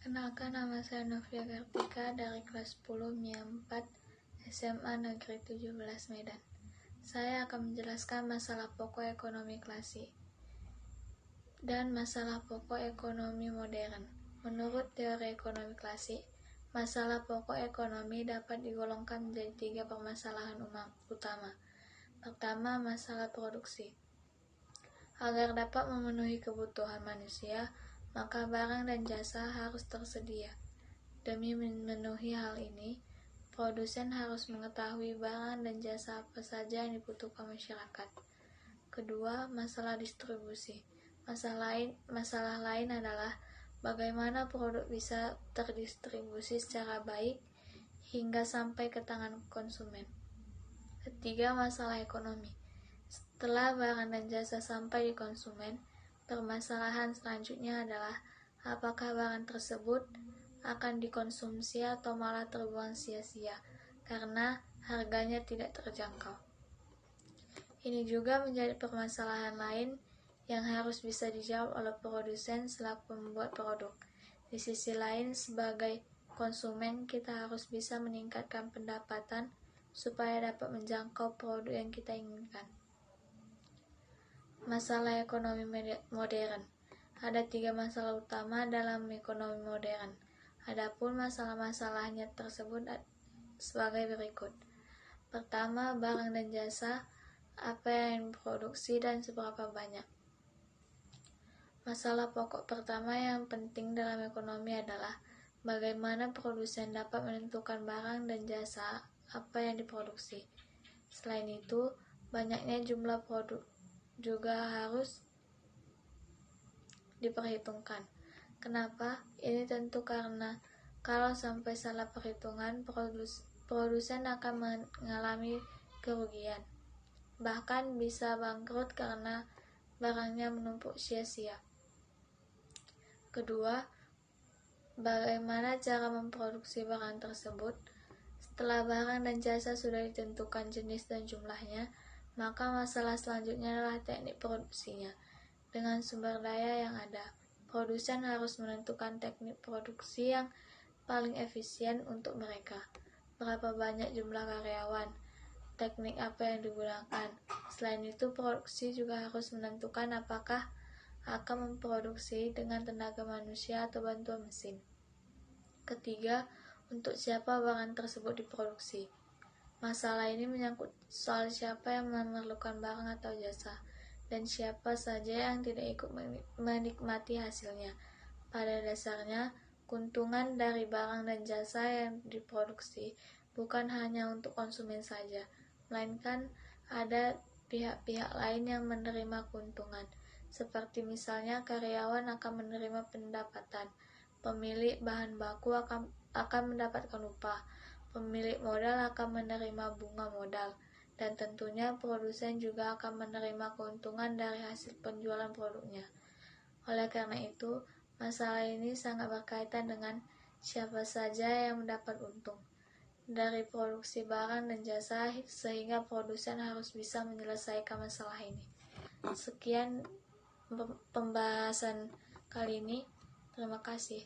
Kenalkan, nama saya Novia Kartika dari kelas 10 MIA 4 SMA Negeri 17 Medan. Saya akan menjelaskan masalah pokok ekonomi klasik dan masalah pokok ekonomi modern. Menurut teori ekonomi klasik, masalah pokok ekonomi dapat digolongkan menjadi 3 permasalahan utama. Pertama, masalah produksi. Agar dapat memenuhi kebutuhan manusia, maka barang dan jasa harus tersedia. Demi memenuhi hal ini, produsen harus mengetahui barang dan jasa apa saja yang dibutuhkan masyarakat. Kedua, masalah distribusi. Masalah lain adalah bagaimana produk bisa terdistribusi secara baik hingga sampai ke tangan konsumen. Ketiga, masalah ekonomi. Setelah barang dan jasa sampai di konsumen, permasalahan selanjutnya adalah apakah barang tersebut akan dikonsumsi atau malah terbuang sia-sia karena harganya tidak terjangkau. Ini juga menjadi permasalahan lain yang harus bisa dijawab oleh produsen selaku pembuat produk. Di sisi lain, sebagai konsumen, kita harus bisa meningkatkan pendapatan supaya dapat menjangkau produk yang kita inginkan. Masalah ekonomi modern. Ada 3 masalah utama dalam ekonomi modern. Adapun masalah-masalahnya tersebut sebagai berikut. Pertama, barang dan jasa, apa yang diproduksi dan seberapa banyak. Masalah pokok pertama yang penting dalam ekonomi adalah bagaimana produsen dapat menentukan barang dan jasa apa yang diproduksi. Selain itu, banyaknya jumlah produk juga harus diperhitungkan. Kenapa? Ini tentu karena kalau sampai salah perhitungan, produsen akan mengalami kerugian. Bahkan bisa bangkrut karena barangnya menumpuk sia-sia. Kedua, bagaimana cara memproduksi barang tersebut? Setelah barang dan jasa sudah ditentukan jenis dan jumlahnya, maka masalah selanjutnya adalah teknik produksinya. Dengan sumber daya yang ada, produsen harus menentukan teknik produksi yang paling efisien untuk mereka. Berapa banyak jumlah karyawan, teknik apa yang digunakan. Selain itu, produksi juga harus menentukan apakah akan memproduksi dengan tenaga manusia atau bantuan mesin. Ketiga, untuk siapa barang tersebut diproduksi. Masalah ini menyangkut soal siapa yang memerlukan barang atau jasa, dan siapa saja yang tidak ikut menikmati hasilnya. Pada dasarnya, keuntungan dari barang dan jasa yang diproduksi bukan hanya untuk konsumen saja, melainkan ada pihak-pihak lain yang menerima keuntungan, seperti misalnya karyawan akan menerima pendapatan, pemilik bahan baku akan mendapatkan upah, pemilik modal akan menerima bunga modal, dan tentunya produsen juga akan menerima keuntungan dari hasil penjualan produknya. Oleh karena itu, masalah ini sangat berkaitan dengan siapa saja yang mendapat untung dari produksi barang dan jasa, sehingga produsen harus bisa menyelesaikan masalah ini. Sekian pembahasan kali ini. Terima kasih.